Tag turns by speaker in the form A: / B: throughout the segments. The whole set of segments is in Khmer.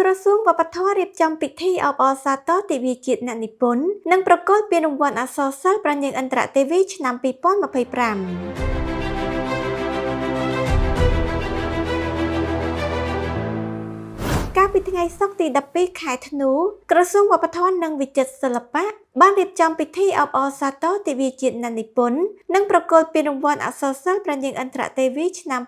A: ក្រសួងវប្បធម៌រៀបចំពិធីអបអរសាទរទិវាជាតិអ្នកនិពន្ធនិងប្រកាសពានរង្វាន់អក្សរសិល្ប៍ប្រាជ្ញាអន្តរទេវីឆ្នាំ2025 កាលពីថ្ងៃសុក្រទី12ខែធ្នូក្រសួងវប្បធម៌និងវិចិត្រសិល្បៈបានរៀបចំពិធីអបអរសាទរទិវាជាតិអ្នកនិពន្ធនិងប្រកាសពានរង្វាន់អក្សរសិល្ប៍ប្រាជ្ញាអន្តរទេវីឆ្នាំ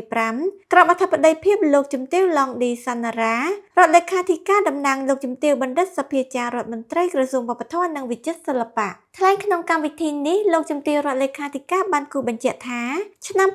A: 2025ក្រោមអធិបតីភាពលោកជំទាវ ឡុងឌី សាណារ៉ារដ្ឋលេខាធិការតំណាងលោកជំទាវ បណ្ឌិតសភាចាររដ្ឋមន្ត្រីក្រសួងវប្បធម៌និងវិចិត្រសិល្បៈថ្លែងក្នុងកម្មវិធីនេះលោកជំទាវរដ្ឋលេខាធិការបានគូបញ្ជាក់ថាឆ្នាំ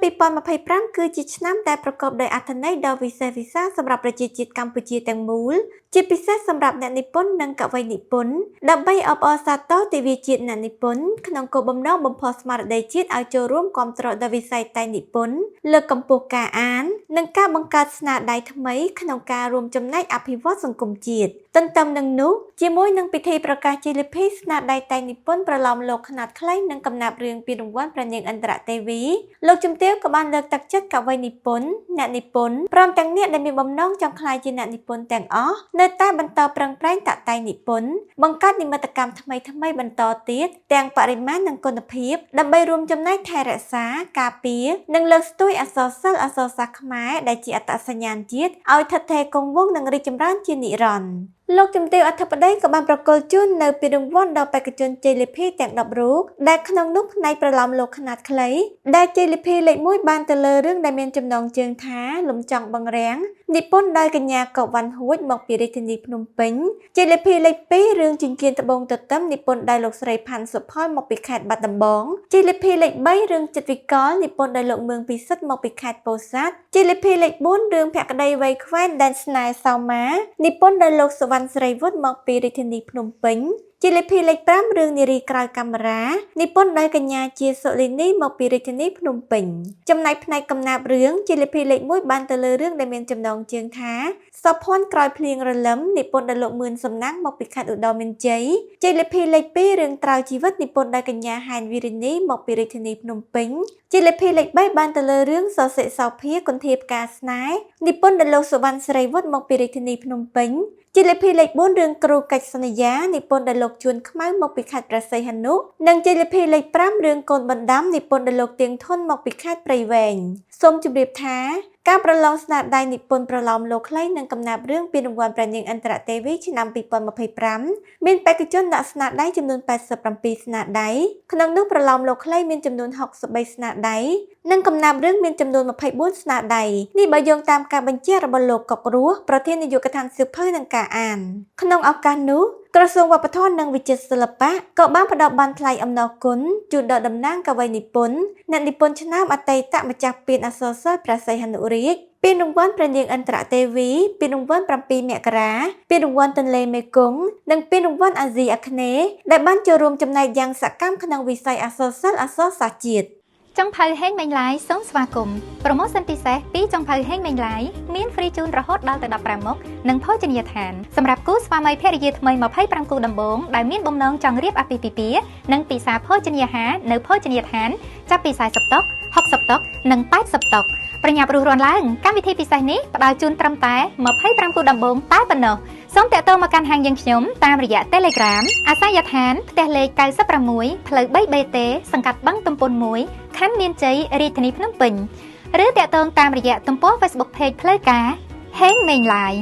A: 2025គឺជាឆ្នាំដែលប្រកបដោយអត្ថន័យដ៏វិសេសវិសាលសម្រាប់ប្រជាជាតិកម្ពុជាទាំងមូលជាពិសេសសម្រាប់អ្នកនិពន្ធនិងកវីនិពន្ធដើម្បីអបអរសាទរទិវាជាតិអ្នកនិពន្ធក្នុងគោលបំណងបំផុសស្មារតីជាតិឲ្យចូលរួមគាំទ្រដល់វិស័យតែងនិពន្ធលើកកម្ពស់ការអាននិងការបង្កើតស្នាដៃថ្មីក្នុងការរួមចំណែកអភិវឌ្ឍសង្គមជាតិទន្ទឹមនឹងនោះជាមួយនឹងពិធីប្រកាសជាលិភីស្នាដៃតែងនិពន្ធប្រឡំលោកខ្នាតខ្លីនិងកំណាព្យរឿងពានរង្វាន់ប្រាជ្ញាអន្តរទេវីលោកជំទាវក៏បានលើកទឹកចិត្តកវីនិពន្ធអ្នកនិពន្ធព្រមទាំងអ្នកដែលមានបំណងចង់ក្លាយជាអ្នកនិពន្ធទាំងអស់នៅតែបន្តប្រឹងប្រែងតាក់តែងនិពន្ធបង្កើតនិមិត្តកម្មថ្មីៗបន្តទៀតទាំងបរិមាណនិងគុណភាពដើម្បីរួមចំណែកថែរក្សាការពារនិងលើកស្ទួយអក្សរសិល្ប៍អក្សរសាស្ត្រខ្មែរដែលជាអត្តសញ្ញាណជាតិឲ្យថិតថេរគង់វង្សនិងរីកចម្រើនជានិរន្តរ៍លោកជំទាវអធិបតីក៏បានប្រគល់ជូននៅពានរង្វាន់ដល់បេក្ខជនជ័យលាភីទាំង10រូបដែលក្នុងនោះផ្នែកប្រឡំលោកខ្នាតខ្លីដែលជ័យលាភីលេខ1បានទៅលើរឿងដែលមានចំណងជើងថាលំចង់បង្រាំងនិពន្ធដោយកញ្ញាកវ៉ាន់ហួចមកពីរាជធានីភ្នំពេញជ័យលាភីលេខ2រឿងចិញ្ចៀនត្បូងទទឹមនិពន្ធដោយលោកស្រីផាន់សុផលមកពីខេត្តបាត់ដំបងជ័យលាភីលេខ3រឿងចិត្តវិកលនិពន្ធដោយលោកមឿងពិសិដ្ឋមកពីខេត្តពោធិ៍សាត់ជ័យលាភីលេខ4រឿងភក្តីវ័យខ្វែនដែនស្នេហ៍សោមានិពន្ធដោយលោកសុវណ្ណស្រីវុឌ្ឍមកពីរាជធានីភ្នំពេញជ័យលាភីលេខ5រឿងនារីក្រោយកាមេរ៉ានិពន្ធដោយកញ្ញាជាសុលីនីមកពីរាជធានីភ្នំពេញចំណែកផ្នែកកំណាព្យរឿងជ័យលាភីលេខ1បានទៅលើរឿងដែលមានចំណងជើងថាសពភ័ណ្ឌក្រោយភ្លៀងរលឹមនិពន្ធដោយលោកមឿនសំណាងមកពីខេត្តឧត្តរមានជ័យជ័យលាភីលេខ2រឿងត្រាវជីវិតនិពន្ធដោយកញ្ញាហែនវីរិនីមកពីរាជធានីភ្នំពេញជ័យលាភីលេខ3បានទៅលើរឿងសសិសោភាគន្ធាផ្កាស្នេហ៍និពន្ធដោយលោកសុវណ្ណស្រីវុឌ្ឍមកពីរាជធានីភ្នំពេញជ័យលាភីលេខ4រឿងគ្រូកិច្ចសន្យានិពន្ធដោយលោកជួនខ្មៅមកពីខេត្តព្រះសីហនុនិងជ័យលាភីលេខ5រឿងកូនបណ្ដាំនិពន្ធដោយលោកទៀងធុនមកពីខេត្តព្រៃវែងសូមជម្រាបថាការប្រឡងស្នាដៃនិពន្ធប្រឡំលោកខ្លីនិងកំណាព្យរឿងពានរង្វាន់ប្រាជ្ញាអន្តរទេវីឆ្នាំ2025មានបេក្ខជនដាក់ស្នាដៃចំនួន87ស្នាដៃក្នុងនោះប្រឡំលោកខ្លីមានចំនួន63ស្នាដៃនិងកំណាព្យរឿងមានចំនួន24ស្នាដៃនេះបើយោងតាមការបញ្ជារបស់លោកកុករស់ប្រធាននាយកដ្ឋានសៀវភៅនិងការអានក្នុងឱកាសនោះក្រសួងវប្បធម៌និងវិចិត្រសិល្បៈក៏បានផ្ដល់បានថ្លៃអំណរគុណជូនដល់តំណាងកវីនិពន្ធអ្នកនិពន្ធឆ្នាំអតីតម្ចាស់ពានអក្សរសិល្ប៍ព្រះសីហនុរាជពានរង្វាន់ប្រាជ្ញាអន្តរទេវីពានរង្វាន់7មករាពានរង្វាន់ទន្លេមេគង្គនិងពានរង្វាន់អាស៊ីអាគ្នេយ៍ដែលបានចូលរួមចំណែកយ៉ាងសកម្មក្នុងវិស័យអក្សរសិល្ប៍អក្សរសាស្ត្រជាតិ
B: ចុងភៅហេងមេងឡាយសូមស្វាគមន៍ប្រូម៉ូសិនពិសេសពីចុងភៅហេងមេងឡាយមានហ្វ្រីជូនរហូតដល់ទៅ15មុខនិងភោជនីយដ្ឋានសម្រាប់គូស្វាមីភរិយាថ្មី25គូដំបូងដែលមានបំណងចង់រៀបអាពាហ៍ពិពាហ៍និងពិសាភោជនីយអាហារនៅភោជនីយដ្ឋានចាប់ពី40តុ60តុនិង80តុប្រញាប់រួសរាន់ឡើងកម្មវិធីពិសេសនេះផ្ដល់ជូនត្រឹមតែ25គូដំបូងតែប៉ុណ្ណោះសូមតាក់ទងមកកាន់ហាងយើងខ្ញុំតាមរយៈ Telegram អាសយដ្ឋានផ្ទះលេខ96ផ្លូវ 3BT សង្កាត់បឹងទំពុន1ខណ្ឌមានជ័យរាជធានីភ្នំពេញឬតាក់ទងតាមរយៈទំព័រ Facebook Page ផ្លូវការហេងមេងឡាយ